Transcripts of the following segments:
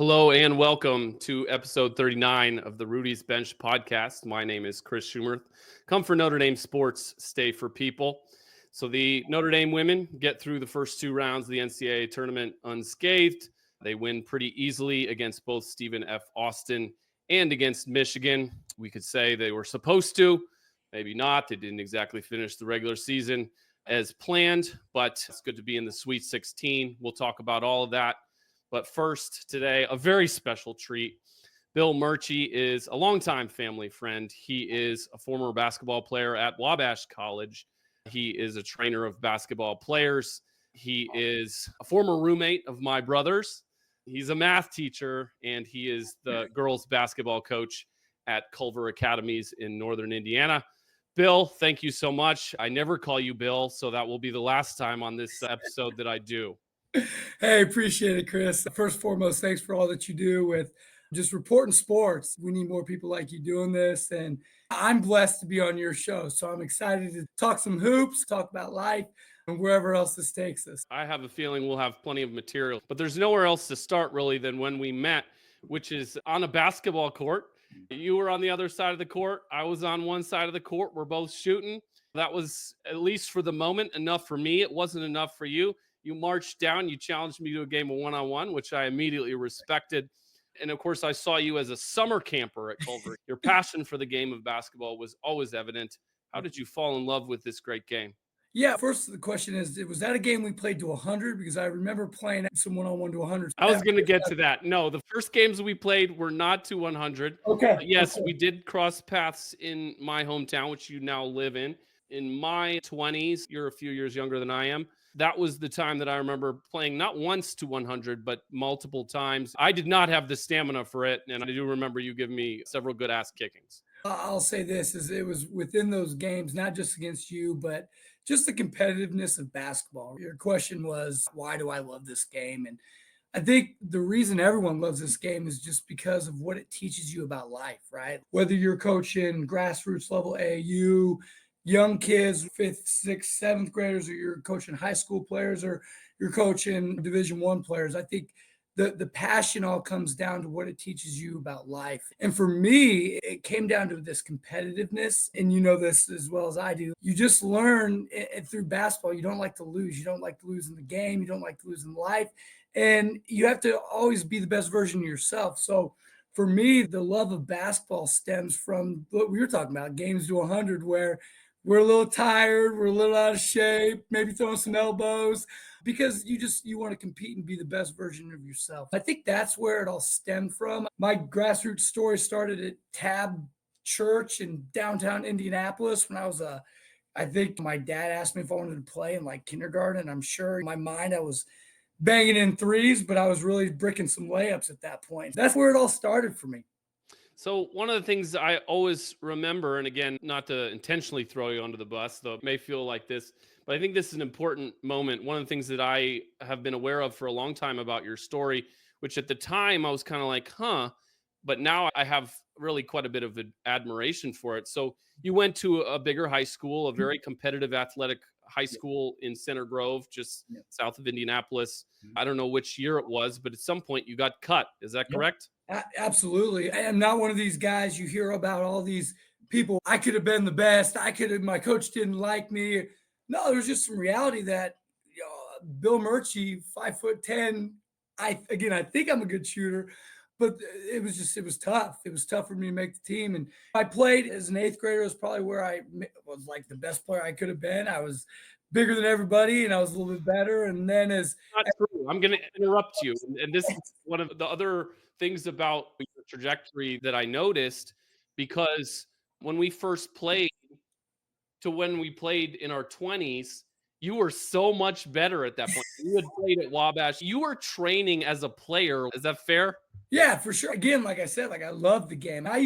Hello and welcome to episode 39 of the Rudy's Bench podcast. My name is Chris Schumerth. Come for Notre Dame sports, stay for people. So the Notre Dame women get through the first two rounds of the NCAA tournament unscathed. They win pretty easily against both Stephen F. Austin and against Michigan. We could say they were supposed to, maybe not. They didn't exactly finish the regular season as planned, but it's good to be in the Sweet 16. We'll talk about all of that. But first, today, a very special treat. Bill Murchie is a longtime family friend. He is a former basketball player at Wabash College. He is a trainer of basketball players. He is a former roommate of my brother's. He's a math teacher, and he is the girls' basketball coach at Culver Academies in northern Indiana. Bill, thank you so much. I never call you Bill, so that will be the last time on this episode that I do. Hey, appreciate it, Chris. First and foremost, thanks for all that you do with just reporting sports. We need more people like you doing this. And I'm blessed to be on your show. So I'm excited to talk some hoops, talk about life, and wherever else this takes us. I have a feeling we'll have plenty of material, but there's nowhere else to start really than when we met, which is on a basketball court. You were on the other side of the court. I was on one side of the court. We're both shooting. That was, at least for the moment, enough for me. It wasn't enough for you. You marched down, you challenged me to a game of one-on-one, which I immediately respected. And of course, I saw you as a summer camper at Culver. Your passion for the game of basketball was always evident. How did you fall in love with this great game? Yeah, first the question is, was that a game we played to 100? Because I remember playing some one-on-one to 100. I was going to get to that. No, the first games we played were not to 100. Okay. Yes, okay. we did cross paths in my hometown, which you now live in. In my 20s, you're a few years younger than I am. That was the time that I remember playing not once to 100, but multiple times. I did not have the stamina for it, and I do remember you giving me several good ass kickings. I'll say this, is it was within those games, not just against you, but just the competitiveness of basketball. Your question was, why do I love this game? And I think the reason everyone loves this game is just because of what it teaches you about life, right? Whether you're coaching grassroots level AAU, young kids, fifth, sixth, seventh graders, or you're coaching high school players, or you're coaching Division I players. I think the passion all comes down to what it teaches you about life. And for me, it came down to this competitiveness. And you know this as well as I do. You just learn through basketball, you don't like to lose. You don't like to lose in the game. You don't like to lose in life. And you have to always be the best version of yourself. So for me, the love of basketball stems from what we were talking about, games to 100, where we're a little tired, we're a little out of shape, maybe throwing some elbows, because you want to compete and be the best version of yourself. I think that's where it all stemmed from. My grassroots story started at Tab Church in downtown Indianapolis when I think my dad asked me if I wanted to play in like kindergarten. I'm sure in my mind I was banging in threes, but I was really bricking some layups at that point. That's where it all started for me. So one of the things I always remember, and again, not to intentionally throw you under the bus, though it may feel like this, but I think this is an important moment. One of the things that I have been aware of for a long time about your story, which at the time I was kind of like, but now I have really quite a bit of admiration for it. So you went to a bigger high school, a very competitive athletic high school in Center Grove, just south of Indianapolis. I don't know which year it was, but at some point you got cut. Is that correct? Absolutely. I am not one of these guys you hear about, all these people. I could have been the best. My coach didn't like me. No, there's just some reality that Bill Murchie, 5'10". I think I'm a good shooter, but it was tough. It was tough for me to make the team. And I played as an eighth grader. It was probably where I was like the best player I could have been. I was bigger than everybody and I was a little bit better. And then not true. I'm going to interrupt you. And this is one of the other things about your trajectory that I noticed, because when we first played to when we played in our 20s, you were so much better at that point. You had played at Wabash. You were training as a player. Is that fair? Yeah, for sure. Again, like I said, I love the game. I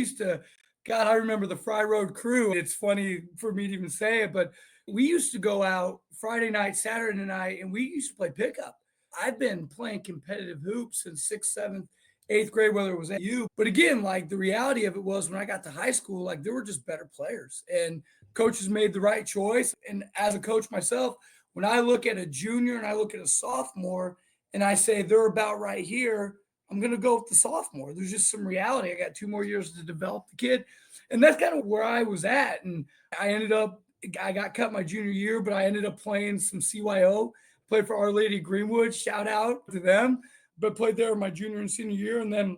remember the Fry Road crew. It's funny for me to even say it, but we used to go out Friday night, Saturday night, and we used to play pickup. I've been playing competitive hoops since sixth, seventh, eighth grade, whether it was at you. But again, like the reality of it was when I got to high school, like there were just better players and coaches made the right choice. And as a coach myself, when I look at a junior and I look at a sophomore and I say they're about right here, I'm going to go with the sophomore. There's just some reality. I got 2 more years to develop the kid. And that's kind of where I was at. And I got cut my junior year, but I ended up playing some CYO, played for Our Lady Greenwood. Shout out to them. But played there my junior and senior year. And then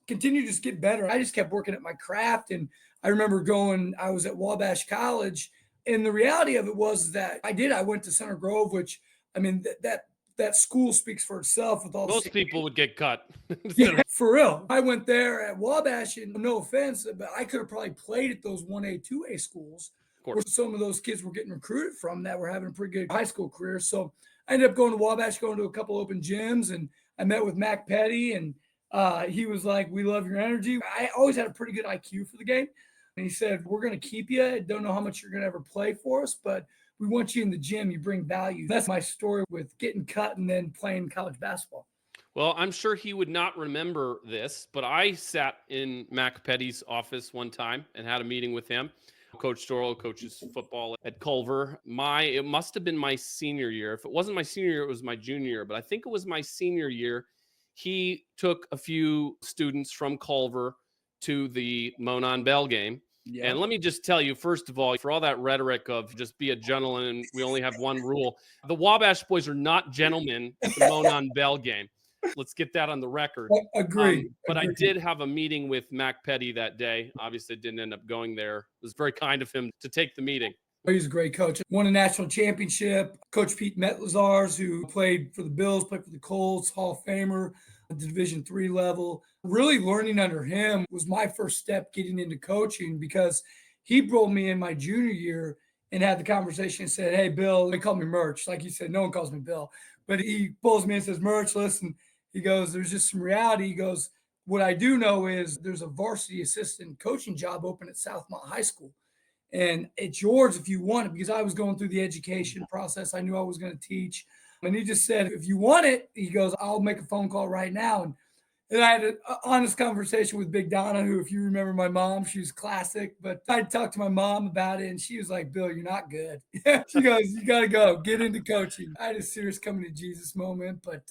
continue to just get better. I just kept working at my craft. And I remember I was at Wabash College. And the reality of it was that I went to Center Grove, which, I mean, that school speaks for itself with all most people would get cut. Yeah, for real. I went there at Wabash, and no offense, but I could have probably played at those 1A, 2A schools where some of those kids were getting recruited from that were having a pretty good high school career. So I ended up going to Wabash, going to a couple open gyms, and I met with Mac Petty, and he was like, "We love your energy." I always had a pretty good IQ for the game. And he said, "We're going to keep you. I don't know how much you're going to ever play for us, but we want you in the gym. You bring value." That's my story with getting cut and then playing college basketball. Well, I'm sure he would not remember this, but I sat in Mac Petty's office one time and had a meeting with him. Coach Storrow coaches football at Culver. It must have been my senior year. If it wasn't my senior year, it was my junior year, but I think it was my senior year. He took a few students from Culver to the Monon Bell game. Yeah. And let me just tell you, first of all, for all that rhetoric of just be a gentleman, we only have one rule. The Wabash boys are not gentlemen at the Monon Bell game. Let's get that on the record. Agree. But I did have a meeting with Mac Petty that day. Obviously, didn't end up going there. It was very kind of him to take the meeting. He's a great coach. Won a national championship. Coach Pete Metlazars, who played for the Bills, played for the Colts, Hall of Famer at the Division III level. Really learning under him was my first step getting into coaching, because he brought me in my junior year and had the conversation and said, "Hey, Bill," they call me Murch. Like he said, no one calls me Bill. But he pulls me and says, "Murch, listen," he goes, "there's just some reality." He goes, "What I do know is there's a varsity assistant coaching job open at Southmont High School. And it's yours if you want it," because I was going through the education process. I knew I was going to teach. And he just said, "If you want it," he goes, "I'll make a phone call right now." And I had an honest conversation with Big Donna, who, if you remember my mom, she was classic. But I talked to my mom about it, and she was like, "Bill, you're not good." She goes, "You got to go. Get into coaching." I had a serious coming to Jesus moment, but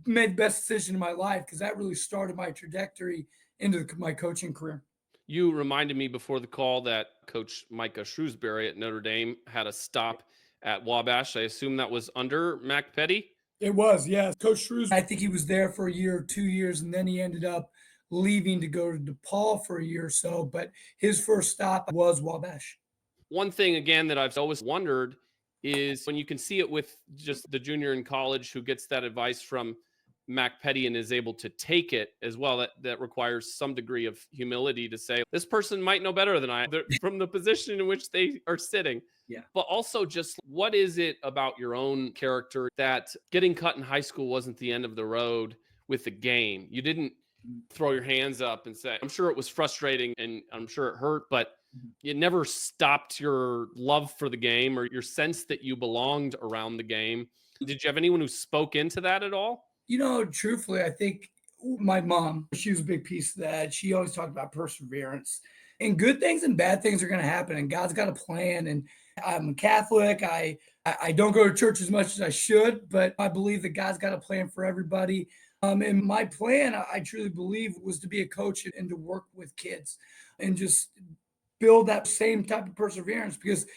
made the best decision of my life, because that really started my trajectory into my coaching career. You reminded me before the call that Coach Micah Shrewsbury at Notre Dame had a stop at Wabash. I assume that was under Mac Petty? It was, yes. Coach Shrewsbury, I think he was there for a year or 2 years, and then he ended up leaving to go to DePaul for a year or so. But his first stop was Wabash. One thing, again, that I've always wondered is when you can see it with just the junior in college who gets that advice from Mac Petty and is able to take it as well, that requires some degree of humility to say, this person might know better than I from the position in which they are sitting. Yeah. But also, just what is it about your own character that getting cut in high school wasn't the end of the road with the game? You didn't throw your hands up and say, I'm sure it was frustrating and I'm sure it hurt, but it never stopped your love for the game or your sense that you belonged around the game. Did you have anyone who spoke into that at all? Truthfully, I think my mom, she was a big piece of that. She always talked about perseverance, and good things and bad things are going to happen, and God's got a plan. And I'm a Catholic. I don't go to church as much as I should, but I believe that God's got a plan for everybody. And my plan, I truly believe, was to be a coach and to work with kids and just build that same type of perseverance, because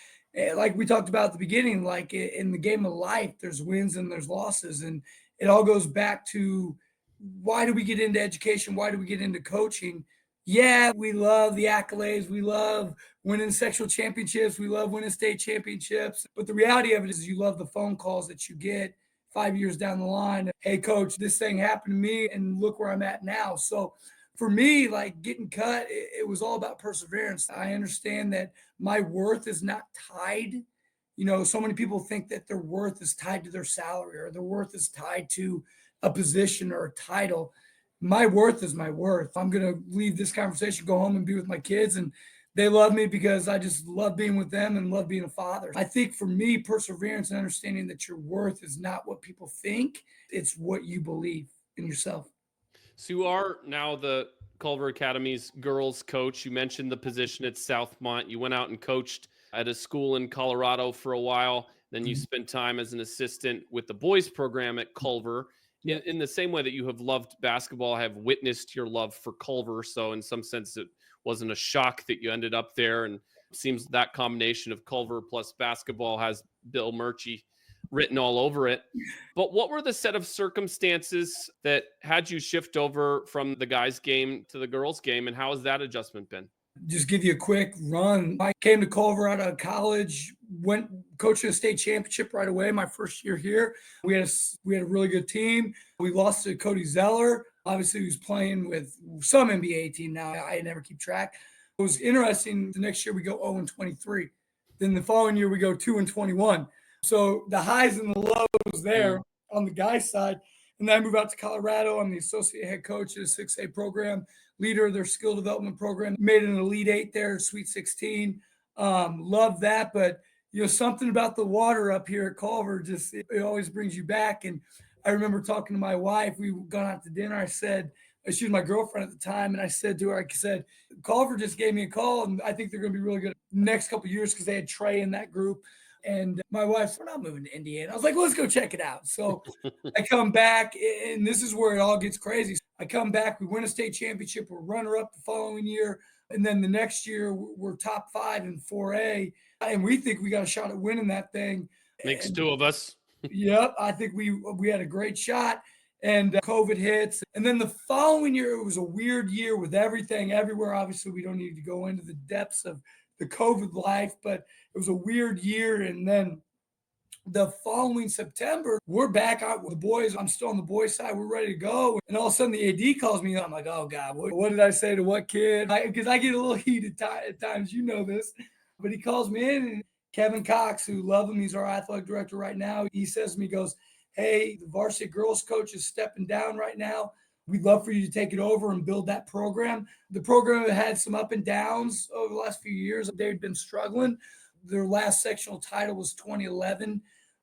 like we talked about at the beginning, like in the game of life, there's wins and there's losses. And it all goes back to, why do we get into education? Why do we get into coaching? Yeah, we love the accolades. We love winning sectional championships. We love winning state championships. But the reality of it is, you love the phone calls that you get 5 years down the line. "Hey, coach, this thing happened to me, and look where I'm at now." So for me, like getting cut, it was all about perseverance. I understand that my worth is not tied. So many people think that their worth is tied to their salary, or their worth is tied to a position or a title. My worth is my worth. I'm going to leave this conversation, go home and be with my kids, and they love me because I just love being with them and love being a father. I think for me, perseverance and understanding that your worth is not what people think, it's what you believe in yourself. So you are now the Culver Academies girls coach. You mentioned the position at Southmont. You went out and coached at a school in Colorado for a while. Then you spent time as an assistant with the boys program at Culver. Yeah. In the same way that you have loved basketball, I have witnessed your love for Culver. So in some sense, it wasn't a shock that you ended up there. And it seems that combination of Culver plus basketball has Bill Murchie written all over it. But what were the set of circumstances that had you shift over from the guys' game to the girls' game, and how has that adjustment been? Just give you a quick run. I came to Culver out of college, went coaching a state championship right away. My first year here, we had a really good team. We lost to Cody Zeller. Obviously, he was playing with some NBA team now. I never keep track. It was interesting. The next year we go 0-23. Then the following year we go 2-21. So the highs and the lows there on the guys' side. And then I move out to Colorado. I'm the associate head coach at a 6A program, leader of their skill development program. Made an Elite Eight there, Sweet 16. Love that. But, something about the water up here at Culver, just it always brings you back. And I remember talking to my wife. We gone out to dinner. I said, she was my girlfriend at the time. And I said to her, Culver just gave me a call. And I think they're going to be really good next couple of years because they had Trey in that group. And my wife said, we're not moving to Indiana. I was like, well, let's go check it out. So I come back, and this is where it all gets crazy. I come back, we win a state championship, we're runner-up the following year. And then the next year, we're top 5 in 4A. And we think we got a shot at winning that thing. Makes 2 of us. Yep, I think we had a great shot. And COVID hits. And then the following year, it was a weird year with everything everywhere. Obviously, we don't need to go into the depths of the COVID life, but it was a weird year. And then the following September, we're back out with the boys. I'm still on the boys' side. We're ready to go. And all of a sudden, the AD calls me. I'm like, oh, God, what did I say to what kid? Because I get a little heated at times. You know this. But he calls me in, and Kevin Cox, who love him, he's our athletic director right now. He says to me, he goes, hey, the varsity girls coach is stepping down right now. We'd love for you to take it over and build that program. The program had some up and downs over the last few years. They'd been struggling. Their last sectional title was 2011.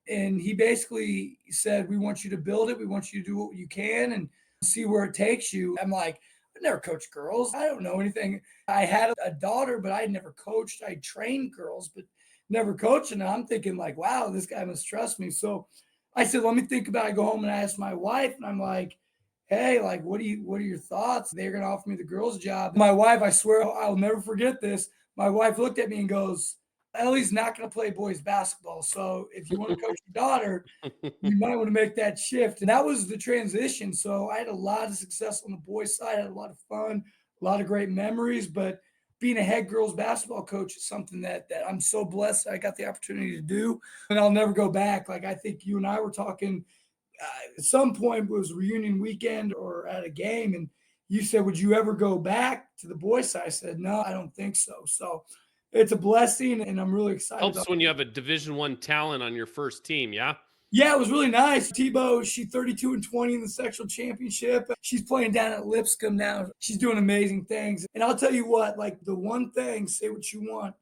And he basically said, we want you to build it. We want you to do what you can and see where it takes you. I'm like, I never coached girls. I don't know anything. I had a daughter, but I had never coached. I trained girls, but never coached. And I'm thinking like, wow, this guy must trust me. So I said, let me think about it. I go home and I asked my wife, and I'm like, hey, like, what are your thoughts? They're going to offer me the girls' job. My wife, I swear, I'll never forget this. My wife looked at me and goes, Ellie's not going to play boys basketball. So if you want to coach your daughter, you might want to make that shift. And that was the transition. So I had a lot of success on the boys' side. I had a lot of fun, a lot of great memories. But being a head girls basketball coach is something that I'm so blessed I got the opportunity to do. And I'll never go back. Like, I think you and I were talking at some point, it was reunion weekend or at a game. And you said, would you ever go back to the boys' side? I said, no, I don't think so. So it's a blessing, and I'm really excited. Helps when you have a Division I talent on your first team, yeah? Yeah, it was really nice. Tebow, she's 32-20 in the sectional championship. She's playing down at Lipscomb now. She's doing amazing things. And I'll tell you what, like the one thing, say what you want,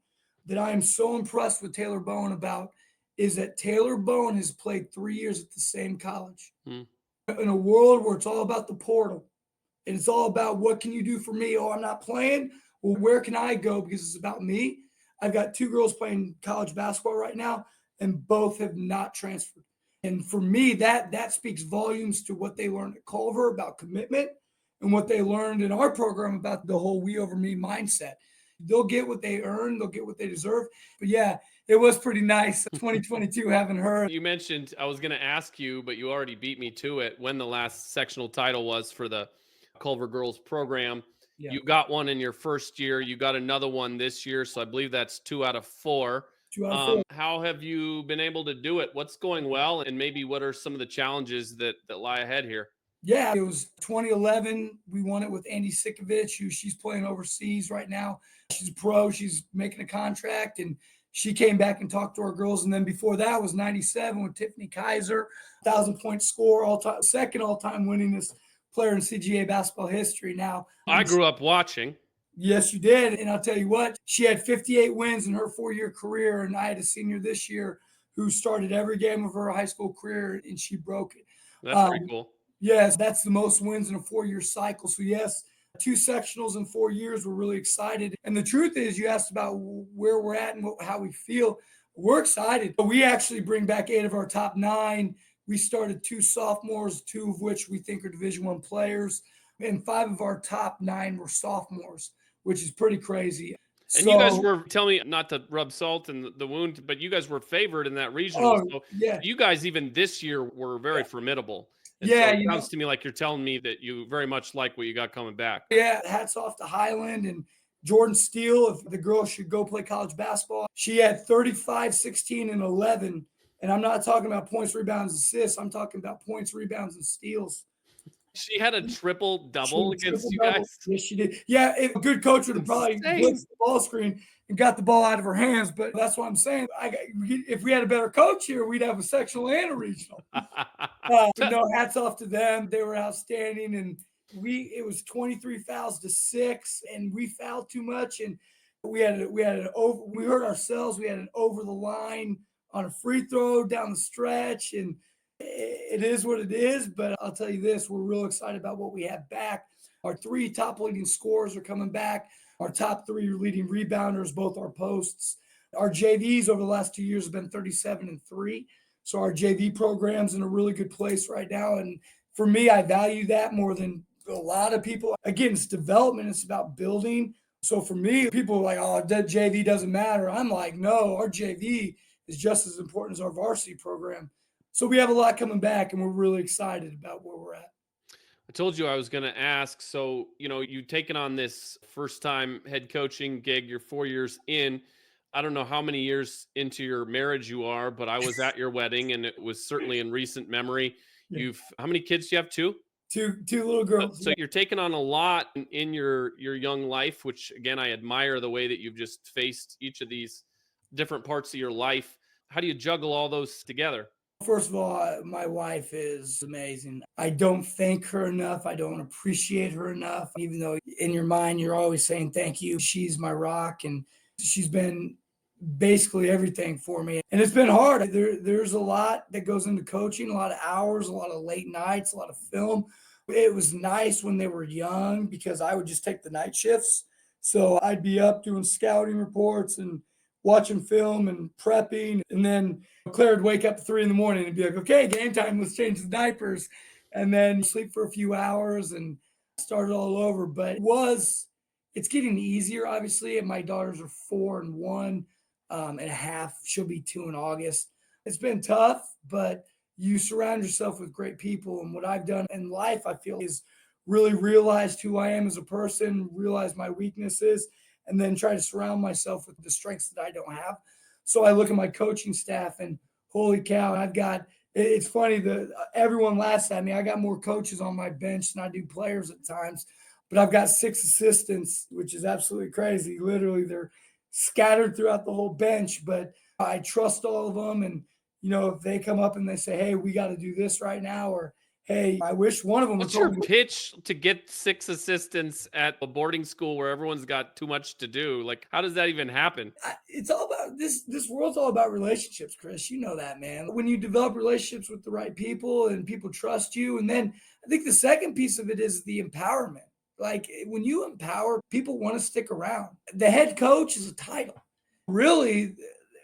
that I am so impressed with Taylor Bowen about is that Taylor Bowen has played 3 years at the same college. In a world where it's all about the portal, and it's all about what can you do for me? Oh, I'm not playing. Well, where can I go? Because it's about me. I've got 2 girls playing college basketball right now, and both have not transferred. And for me, that speaks volumes to what they learned at Culver about commitment and what they learned in our program about the whole we over me mindset. They'll get what they earn. They'll get what they deserve. But yeah, it was pretty nice 2022 having her. You mentioned, I was going to ask you, but you already beat me to it, when the last sectional title was for the Culver girls program. Yeah. You got one in your first year. You got another one this year. So I believe that's 2 out of 4. 2 out of 4. How have you been able to do it? What's going well? And maybe what are some of the challenges that lie ahead here? Yeah, it was 2011. We won it with Andy Sikovich, who she's playing overseas right now. She's a pro. She's making a contract, and she came back and talked to our girls. And then before that was 97 with Tiffany Kaiser, 1,000-point score, all-time, second all-time winningest player in CGA basketball history. Now, I grew up watching. Yes, you did. And I'll tell you what, she had 58 wins in her 4-year career. And I had a senior this year who started every game of her high school career, and she broke it. That's pretty cool. Yes, that's the most wins in a 4-year cycle. So yes, 2 sectionals in 4 years. We're really excited. And the truth is, you asked about where we're at and how we feel. We're excited. We actually bring back 8 of our top 9 We started 2 sophomores, 2 of which we think are Division I players, and 5 of our top 9 were sophomores, which is pretty crazy. And you guys So, were, tell me not to rub salt in the wound, but you guys were favored in that regional. oh So yeah, you guys even this year were very yeah, formidable. And so yeah, it sounds to me like you're telling me that you very much like what you got coming back. yeah. Hats off to Highland and Jordan Steele. If the girl should go play college basketball, she had 35, 16, and 11. And I'm not talking about points, rebounds, assists. I'm talking about points, rebounds, and steals. She had a triple She had double a triple against you double. guys. Yes, she did. Yeah, if a good coach would have probably Insane. blitzed the ball screen and got the ball out of her hands. But that's what I'm saying. If we had a better coach here, we'd have a sectional and a regional. But no, hats off to them. They were outstanding, and it was 23 fouls to 6, and we fouled too much, and we had an over. We hurt ourselves. We had an over the line on a free throw down the stretch, and it is what it is. But I'll tell you this: we're real excited about what we have back. Our 3 top leading scorers are coming back. Our top 3 leading rebounders, both our posts. Our JVs over the last 2 years have been 37-3. So our JV program's in a really good place right now. And for me, I value that more than a lot of people. Again, it's development, it's about building. So for me, people are like, oh, that JV doesn't matter. I'm like, no, our JV is just as important as our varsity program. So we have a lot coming back, and we're really excited about where we're at. I told you I was going to ask. So, you've taken on this first time head coaching gig. You're 4 years in. I don't know how many years into your marriage you are, but I was at your wedding and it was certainly in recent memory. Yeah. How many kids do you have? 2? Two little girls. So you're taking on a lot in your young life, which again, I admire the way that you've just faced each of these different parts of your life. How do you juggle all those together? First of all, my wife is amazing. I don't thank her enough. I don't appreciate her enough. Even though in your mind you're always saying thank you, she's my rock, and she's been basically everything for me. And it's been hard. There's a lot that goes into coaching, a lot of hours, a lot of late nights, a lot of film. It was nice when they were young because I would just take the night shifts. So I'd be up doing scouting reports and watching film and prepping. And then Claire would wake up at 3 in the morning and be like, okay, game time, let's change the diapers. And then sleep for a few hours and start it all over. But it's getting easier, obviously. And my daughters are 4 and 1 and a half. She'll be 2 in August. It's been tough, but you surround yourself with great people. And what I've done in life, I feel, is really realized who I am as a person, realize my weaknesses, and then try to surround myself with the strengths that I don't have. So I look at my coaching staff and holy cow, it's funny that everyone laughs at me. I got more coaches on my bench than I do players at times, but I've got 6 assistants, which is absolutely crazy. Literally, they're scattered throughout the whole bench, but I trust all of them. And, if they come up and they say, hey, we got to do this right now, or hey, I wish one of them would What's your told me. pitch to get 6 assistants at a boarding school where everyone's got too much to do? Like, how does that even happen? It's all about this world's all about relationships, Chris. You know that, man. When you develop relationships with the right people and people trust you, and then I think the second piece of it is the empowerment. Like when you empower, people want to stick around. The head coach is a title. Really,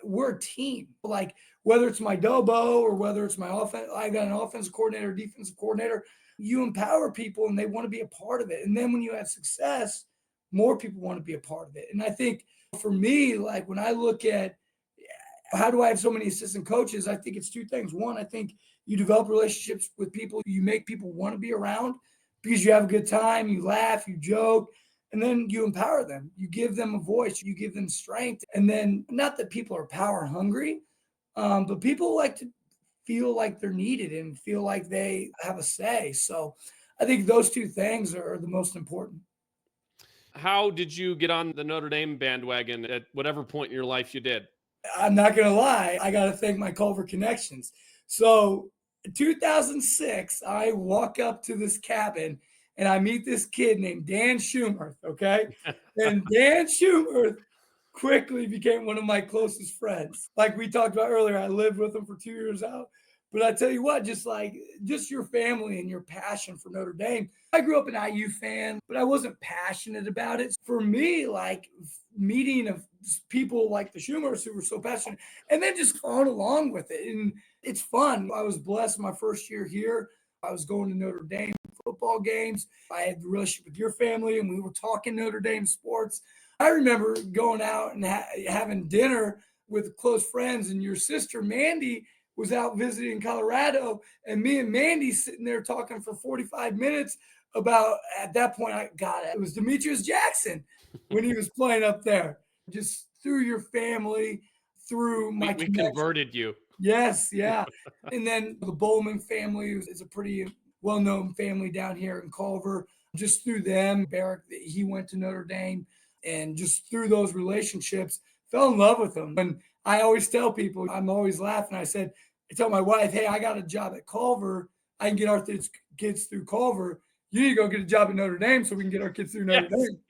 we're a team. Like whether it's my Dobo or whether it's my offense, I got an offensive coordinator, defensive coordinator. You empower people and they want to be a part of it. And then when you have success, more people want to be a part of it. And I think for me, like when I look at how do I have so many assistant coaches, I think it's 2 things. One, I think you develop relationships with people. You make people want to be around because you have a good time, you laugh, you joke, and then you empower them. You give them a voice, you give them strength. And then not that people are power hungry, but people like to feel like they're needed and feel like they have a say. So I think those 2 things are the most important. How did you get on the Notre Dame bandwagon at whatever point in your life you did? I'm not going to lie. I got to thank my Culver connections. So 2006, I walk up to this cabin and I meet this kid named Dan Schumer. Okay. And Dan Schumer quickly became one of my closest friends. Like we talked about earlier, I lived with him for 2 years out But I tell you what, just your family and your passion for Notre Dame. I grew up an IU fan, but I wasn't passionate about it. For me, like meeting of people like the Schumers who were so passionate, and then just following along with it. And it's fun. I was blessed my first year here. I was going to Notre Dame football games. I had the relationship with your family, and we were talking Notre Dame sports. I remember going out and having dinner with close friends, and your sister Mandy was out visiting Colorado, and me and Mandy sitting there talking for 45 minutes about, at that point, it was Demetrius Jackson when he was playing up there. Just through your family, through my We connection. converted you. Yes, yeah. And then the Bowman family is a pretty well-known family down here in Culver. Just through them, Barrick, he went to Notre Dame, and just through those relationships, fell in love with them. And I always tell people, I'm always laughing. I tell my wife, hey, I got a job at Culver. I can get our kids through Culver. You need to go get a job at Notre Dame so we can get our kids through Notre Dame.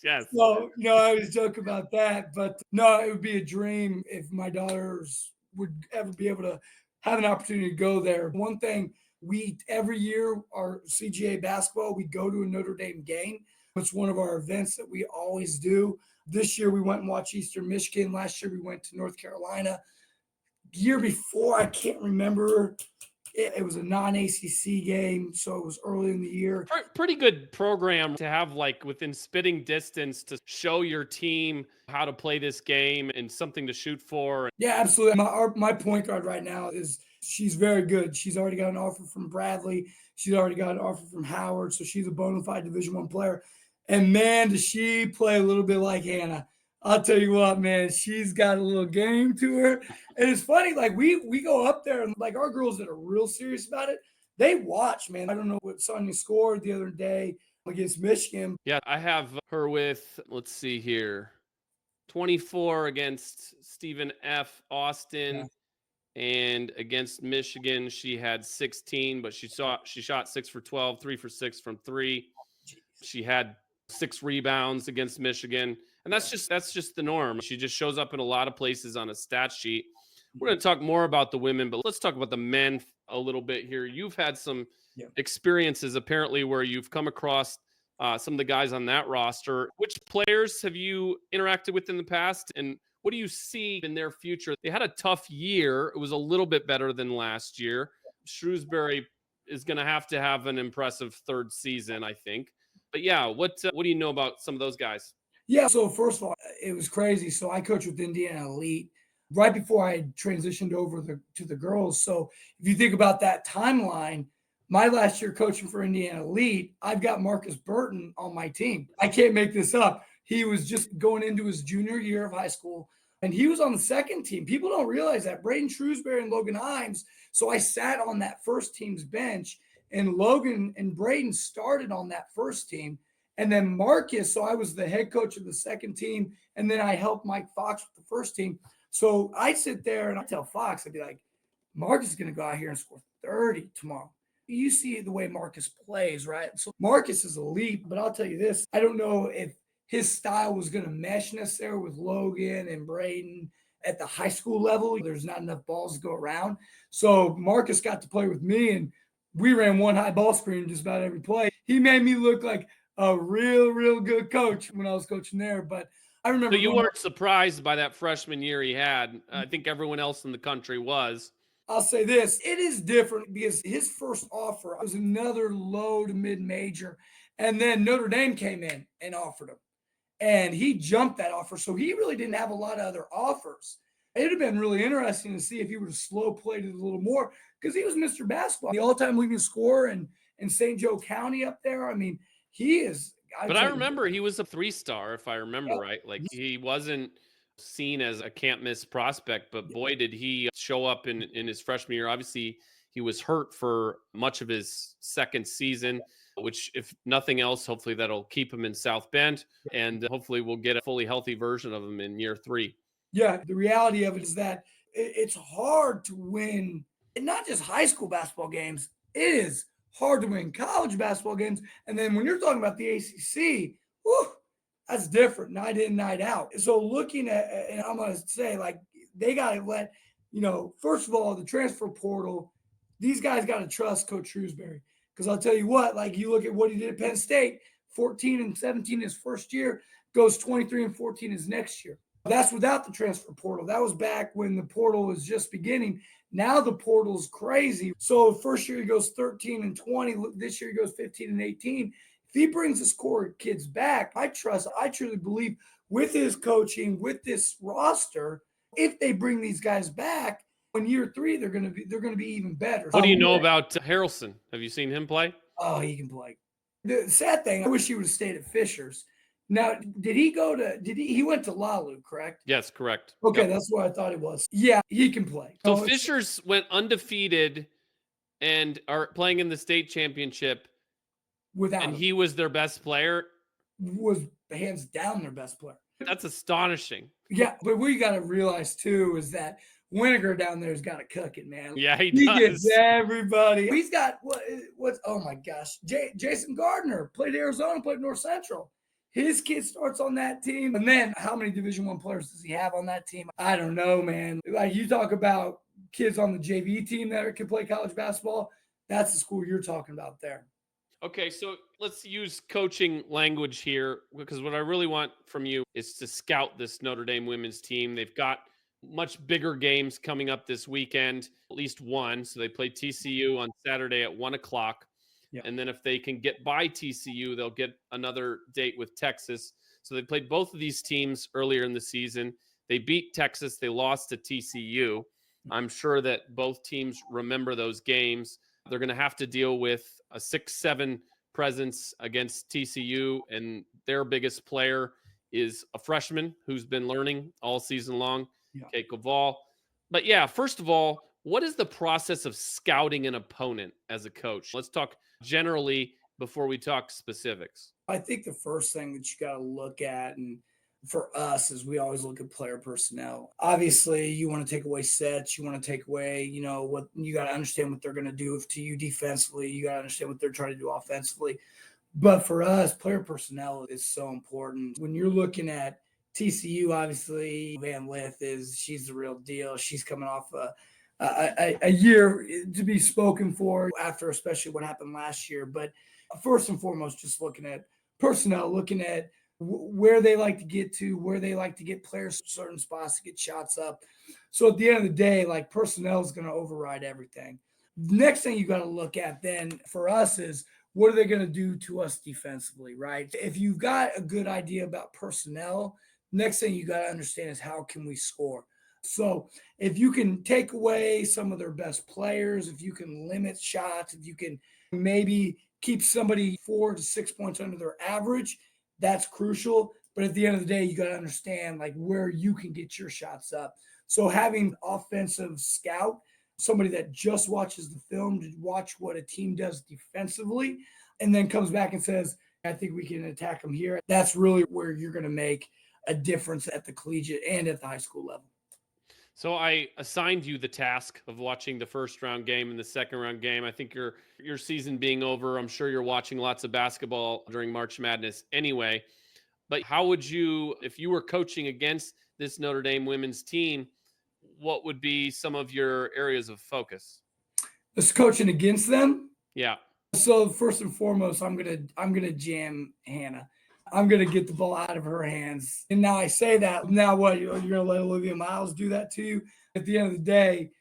Yes. So, I always joke about that. But no, it would be a dream if my daughters would ever be able to have an opportunity to go there. One thing, every year, our CGA basketball, we go to a Notre Dame game. It's one of our events that we always do. This year we went and watched Eastern Michigan. Last year we went to North Carolina. Year before, I can't remember. It was a non-ACC game, so it was early in the year. Pretty good program to have, like within spitting distance, to show your team how to play this game and something to shoot for. Yeah, absolutely. My point guard right now she's very good. She's already got an offer from Bradley. She's already got an offer from Howard, so she's a bona fide Division I player. And man, does she play a little bit like Hannah. I'll tell you what, man, she's got a little game to her. And it's funny, like we go up there and like our girls that are real serious about it, they watch, man. I don't know what Sonia scored the other day against Michigan. Yeah, I have her with, let's see here, 24 against Stephen F. Austin. Yeah. And against Michigan, she had 16, but she shot 6 for 12, 3 for 6 from 3. She had 6 rebounds against Michigan. And that's just the norm. She just shows up in a lot of places on a stat sheet. We're going to talk more about the women, but let's talk about the men a little bit here. You've had some experiences apparently where you've come across some of the guys on that roster. Which players have you interacted with in the past, and what do you see in their future? They had a tough year. It was a little bit better than last year. Shrewsbury is going to have an impressive third season, I think. But yeah, what do you know about some of those guys? Yeah, so first of all, it was crazy. So I coached with Indiana Elite right before I transitioned over to the girls. So if you think about that timeline, my last year coaching for Indiana Elite, I've got Marcus Burton on my team. I can't make this up. He was just going into his junior year of high school, and he was on the second team. People don't realize that. Braden Shrewsbury and Logan Himes. So I sat on that first team's bench, and Logan and Braden started on that first team. And then Marcus, so I was the head coach of the second team, and then I helped Mike Fox with the first team. So I sit there and I tell Fox, I'd be like, Marcus is going to go out here and score 30 tomorrow. You see the way Marcus plays, right? So Marcus is elite, but I'll tell you this, I don't know if his style was going to mesh necessarily with Logan and Braden at the high school level. There's not enough balls to go around. So Marcus got to play with me, and we ran one high ball screen just about every play. He made me look like a real good coach when I was coaching there. But I remember. So you weren't surprised by that freshman year he had. I think everyone else in the country was. I'll say this, it is different because his first offer was another low to mid major. And then Notre Dame came in and offered him. And he jumped that offer. So he really didn't have a lot of other offers. It would have been really interesting to see if he would have slow played it a little more, because he was Mr. Basketball, the all-time leading scorer in St. Joe County up there. I mean, he is. But I remember he was a 3-star, if I remember right. Like, he wasn't seen as a can't miss prospect, but boy, did he show up in his freshman year. Obviously, he was hurt for much of his second season, which, if nothing else, hopefully that'll keep him in South Bend, and hopefully we'll get a fully healthy version of him in year 3. Yeah, the reality of it is that it's hard to win, not just high school basketball games. It is hard to win college basketball games. And then when you're talking about the ACC, whew, that's different, night in, night out. So looking at, and I'm going to say, like, they got to let first of all, the transfer portal, these guys got to trust Coach Shrewsbury. Because I'll tell you what, like you look at what he did at Penn State, 14-17 his first year, goes 23-14 his next year. That's without the transfer portal. That was back when the portal was just beginning. Now the portal's crazy. So first year he goes 13-20. This year he goes 15-18. If he brings his core kids back, I truly believe with his coaching, with this roster, if they bring these guys back in year 3, they're gonna be even better. What do you know about Harrelson? Have you seen him play? Oh, he can play. The sad thing, I wish he would have stayed at Fisher's. Now, he went to Lalu, correct? Yes, correct. Okay, Yep. That's what I thought it was. Yeah, he can play. So Fisher's went undefeated and are playing in the state championship without and him. he was their best player. Was hands down their best player. That's astonishing. Yeah, but what you got to realize too is that Winiger down there's got to cook it, man. Yeah, he He does. gets everybody. He's got what's oh my gosh, Jason Gardner played Arizona, played North Central. His kid starts on that team, and then how many Division I players does he have on that team? I don't know, man. Like you talk about kids on the JV team that can play college basketball. That's the school you're talking about there. Okay, so let's use coaching language here because what I really want from you is to scout this Notre Dame women's team. They've got much bigger games coming up this weekend, at least one. So they play TCU on Saturday at 1:00. Yeah. And then if they can get by TCU, they'll get another date with Texas. So they played both of these teams earlier in the season. They beat Texas. They lost to TCU. I'm sure that both teams remember those games. They're going to have to deal with a 6-7 presence against TCU, and their biggest player is a freshman who's been learning all season long, Kate Koval. But yeah, first of all, what is the process of scouting an opponent as a coach? Let's talk generally before we talk specifics. I think the first thing that you got to look at, and for us, is we always look at player personnel. Obviously, you want to take away sets. You want to take away, what you got to understand what they're going to do to you defensively. You got to understand what they're trying to do offensively. But for us, player personnel is so important. When you're looking at TCU, obviously, Van Lith she's the real deal. She's coming off a year to be spoken for after especially what happened last year. But first and foremost, just looking at personnel, looking at where they like to get to, where they like to get players certain spots to get shots up. So at the end of the day, like personnel is going to override everything. Next thing you got to look at then for us is what are they going to do to us defensively, right? If you've got a good idea about personnel, next thing you got to understand is how can we score? So if you can take away some of their best players, if you can limit shots, if you can maybe keep somebody 4 to 6 points under their average, that's crucial. But at the end of the day, you got to understand like where you can get your shots up. So having offensive scout, somebody that just watches the film to watch what a team does defensively, and then comes back and says, I think we can attack them here. That's really where you're going to make a difference at the collegiate and at the high school level. So I assigned you the task of watching the first round game and the second round game. I think your season being over, I'm sure you're watching lots of basketball during March Madness anyway. But how would you, if you were coaching against this Notre Dame women's team, what would be some of your areas of focus? Just coaching against them? Yeah. So first and foremost, I'm gonna jam Hannah. I'm going to get the ball out of her hands. And now I say that, now what, you're going to let Olivia Miles do that to you? At the end of the day,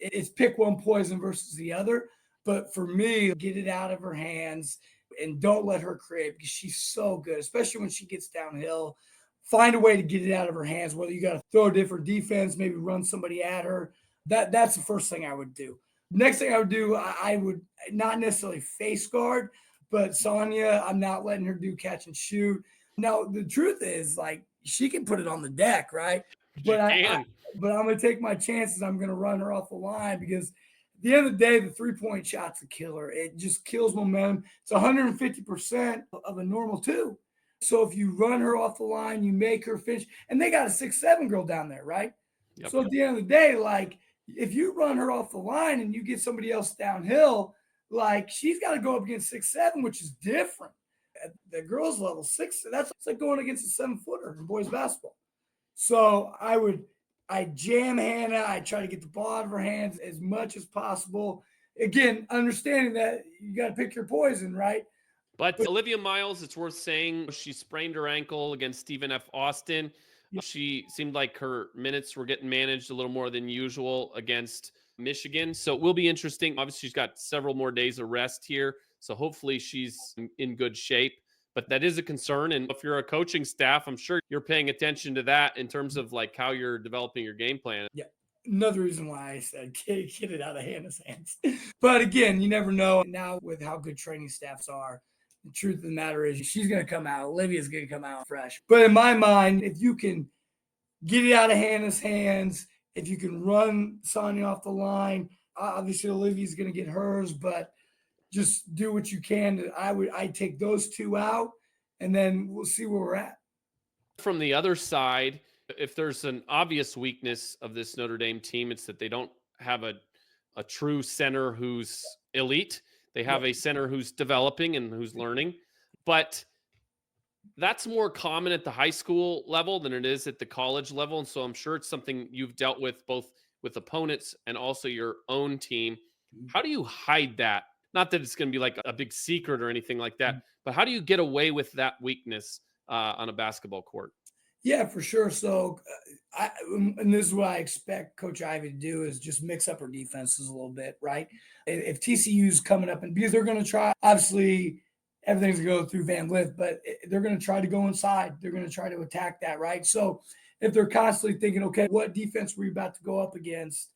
it's pick one poison versus the other. But for me, get it out of her hands and don't let her create because she's so good, especially when she gets downhill. Find a way to get it out of her hands, whether you got to throw a different defense, maybe run somebody at her. That's the first thing I would do. Next thing I would do, I would not necessarily face guard, but Sonia, I'm not letting her do catch and shoot. Now, the truth is, like, she can put it on the deck, right? But I'm going to take my chances. I'm going to run her off the line because at the end of the day, the three-point shot's a killer. It just kills momentum. It's 150% of a normal two. So if you run her off the line, you make her finish. And they got a 6'7" girl down there, right? Yep. So at the end of the day, like, if you run her off the line and you get somebody else downhill, like she's got to go up against 6'7", which is different. At the girls' level, 6, that's like going against a 7-footer in boys basketball. So I would I jam Hannah. I try to get the ball out of her hands as much as possible. Again, understanding that you got to pick your poison, right? But Olivia Miles, it's worth saying, she sprained her ankle against Stephen F. Austin. She seemed like her minutes were getting managed a little more than usual against Michigan. So it will be interesting. Obviously, she's got several more days of rest here. So hopefully she's in good shape. But that is a concern. And if you're a coaching staff, I'm sure you're paying attention to that in terms of like how you're developing your game plan. Yeah. Another reason why I said get it out of Hannah's hands. But again, you never know. Now with how good training staffs are, the truth of the matter is she's going to come out. Olivia's going to come out fresh. But in my mind, if you can get it out of Hannah's hands, if you can run Sonya off the line, obviously Olivia's going to get hers, but just do what you can. I'd take those two out, and then we'll see where we're at. From the other side, if there's an obvious weakness of this Notre Dame team, it's that they don't have a true center who's elite. They have a center who's developing and who's learning, but that's more common at the high school level than it is at the college level. And so I'm sure it's something you've dealt with both with opponents and also your own team. How do you hide that? Not that it's going to be like a big secret or anything like that, but how do you get away with that weakness on a basketball court? Yeah, for sure. So, and this is what I expect Coach Ivy to do is just mix up her defenses a little bit, right? If TCU's coming up, and because they're going to try, obviously everything's going to go through Van Lith, but they're going to try to go inside. They're going to try to attack that, right? So if they're constantly thinking, okay, what defense were we about to go up against?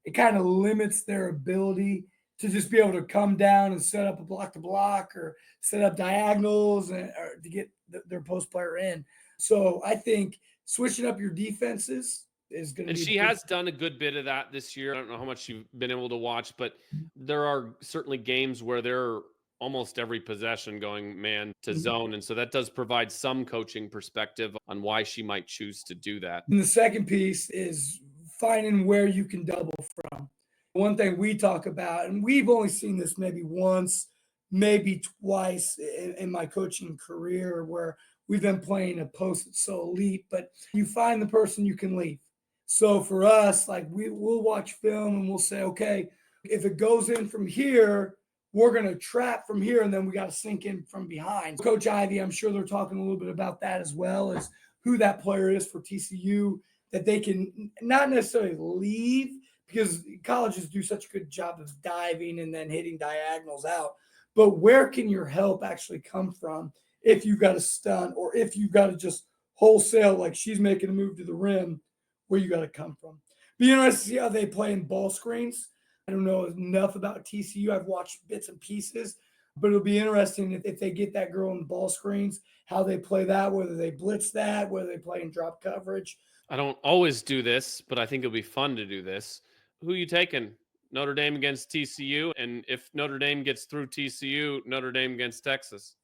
It kind of limits their ability to just be able to come down and set up a block to block or set up diagonals or to get their post player in. So I think switching up your defenses is going to be. And she has done a good bit of that this year. I don't know how much you've been able to watch, but there are certainly games where they're almost every possession going man to zone. And so that does provide some coaching perspective on why she might choose to do that. And the second piece is finding where you can double from. One thing we talk about, and we've only seen this maybe once, maybe twice in my coaching career where we've been playing a post that's so elite, but you find the person you can leave. So for us, like we'll watch film and we'll say, okay, if it goes in from here, we're going to trap from here, and then we got to sink in from behind. Coach Ivy, I'm sure they're talking a little bit about that as well, as who that player is for TCU, that they can not necessarily leave because colleges do such a good job of diving and then hitting diagonals out. But where can your help actually come from if you've got a stun or if you've got to just wholesale, like she's making a move to the rim, where you got to come from? Be interested to see how they play in ball screens. I don't know enough about TCU. I've watched bits and pieces, but it'll be interesting if they get that girl in the ball screens, how they play that, whether they blitz that, whether they play in drop coverage. I don't always do this, but I think it'll be fun to do this. Who are you taking? Notre Dame against TCU? And if Notre Dame gets through TCU, Notre Dame against Texas?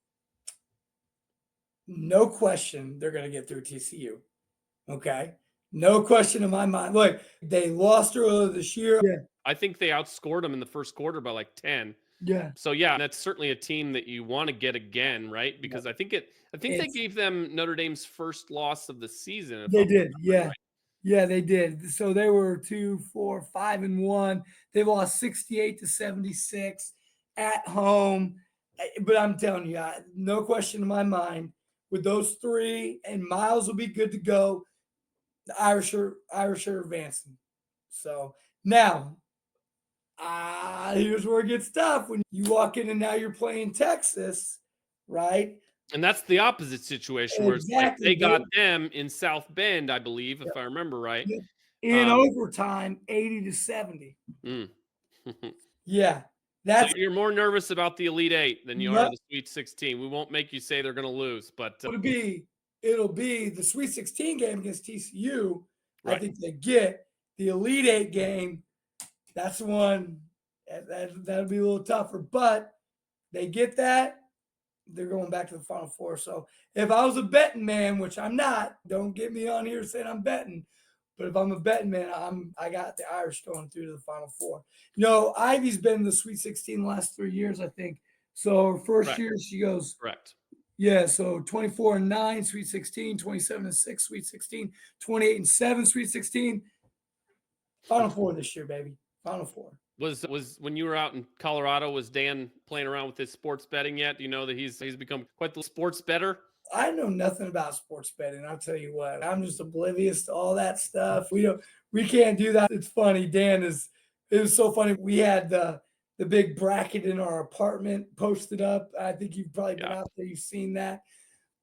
No question they're going to get through TCU. Okay? No question in my mind. Look, they lost earlier this year. Yeah. I think they outscored them in the first quarter by like 10. Yeah. So yeah, that's certainly a team that you want to get again, right? Because I think they gave them Notre Dame's first loss of the season. They did. Yeah. Right. Yeah, they did. So they were 2, 4, 5-1. They lost 68-76 at home. But I'm telling you, no question in my mind, with those three, and Miles will be good to go. The Irish are advancing. So now, here's where it gets tough. When you walk in and now you're playing Texas, right? And that's the opposite situation where it's like they got them in South Bend, I believe, if I remember right. In overtime, 80-70. Yeah. So you're more nervous about the Elite Eight than you are the Sweet 16. We won't make you say they're going to lose, but it'll be the Sweet 16 game against TCU. Right. I think they get the Elite Eight game. That's the one that'll be a little tougher, but they get that. They're going back to the Final Four. So if I was a betting man, which I'm not, don't get me on here saying I'm betting. But if I'm a betting man, I got the Irish going through to the Final Four. Ivy's been in the Sweet 16 the last 3 years, I think. So her first year, she goes. Correct. Yeah, so 24-9, Sweet 16, 27-6, Sweet 16, 28-7, Sweet 16. Final Four this year, baby. Final Four. Was when you were out in Colorado, was Dan playing around with his sports betting yet? Do you know that he's become quite the sports bettor? I know nothing about sports betting. I'll tell you what. I'm just oblivious to all that stuff. We can't do that. It's funny. It was so funny. We had the big bracket in our apartment posted up. I think you've probably been Yeah. out there, you've seen that.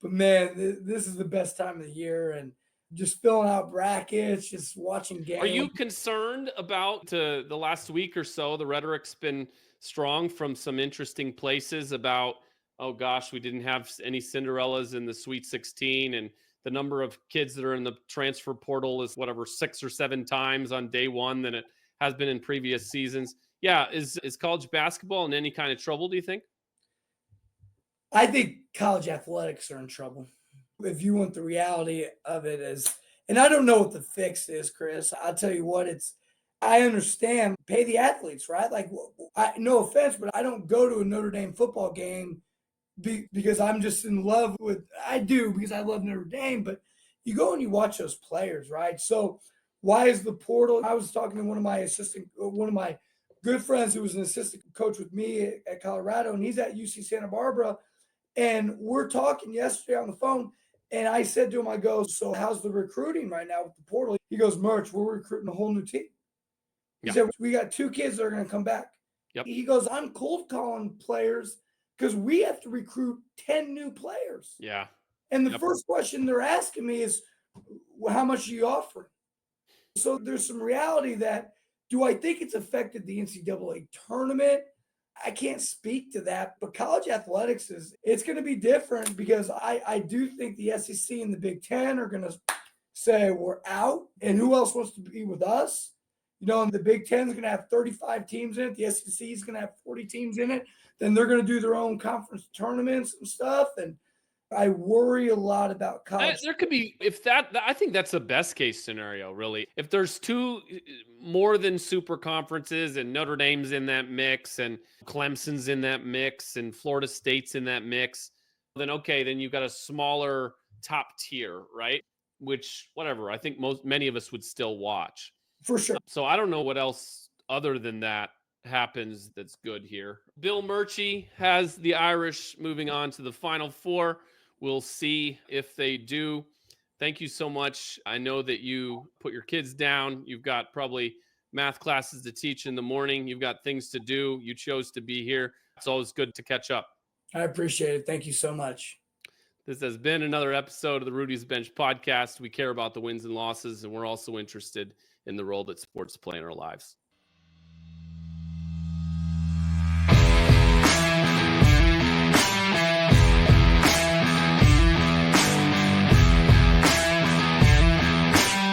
But man, this is the best time of the year, and just filling out brackets, just watching Are games. you concerned about the last week or so? The rhetoric's been strong from some interesting places about, oh gosh, we didn't have any Cinderellas in the Sweet 16, and the number of kids that are in the transfer portal is whatever 6 or 7 times on day one than it has been in previous seasons. Yeah, is college basketball in any kind of trouble, do you think? I think college athletics are in trouble. If you want the reality of it is, and I don't know what the fix is, Chris. I'll tell you what, I understand pay the athletes, right? Like, no offense, but I don't go to a Notre Dame football game because I'm just in love with, I do because I love Notre Dame, but you go and you watch those players, right? So why is the portal? I was talking to one of my good friends who was an assistant coach with me at Colorado, and he's at UC Santa Barbara. And we're talking yesterday on the phone. And I said to him, I go, so how's the recruiting right now with the portal? He goes, Murch, we're recruiting a whole new team. He said, we got 2 kids that are going to come back. Yep. He goes, I'm cold calling players because we have to recruit 10 new players. Yeah. And the first question they're asking me is, well, how much are you offering? So there's some reality that, do I think it's affected the NCAA tournament? I can't speak to that, but college athletics it's going to be different because I do think the SEC and the Big Ten are going to say we're out, and who else wants to be with us? And the Big Ten is going to have 35 teams in it. The SEC is going to have 40 teams in it. Then they're going to do their own conference tournaments and stuff. And I worry a lot about college. There could be, I think that's the best case scenario, really. If there's 2 more than super conferences and Notre Dame's in that mix and Clemson's in that mix and Florida State's in that mix, then okay, then you've got a smaller top tier, right? Which, whatever, I think many of us would still watch. For sure. So I don't know what else other than that happens that's good here. Bill Murchie has the Irish moving on to the Final Four. We'll see if they do. Thank you so much. I know that you put your kids down. You've got probably math classes to teach in the morning. You've got things to do. You chose to be here. It's always good to catch up. I appreciate it. Thank you so much. This has been another episode of the Rudy's Bench podcast. We care about the wins and losses, and we're also interested in the role that sports play in our lives.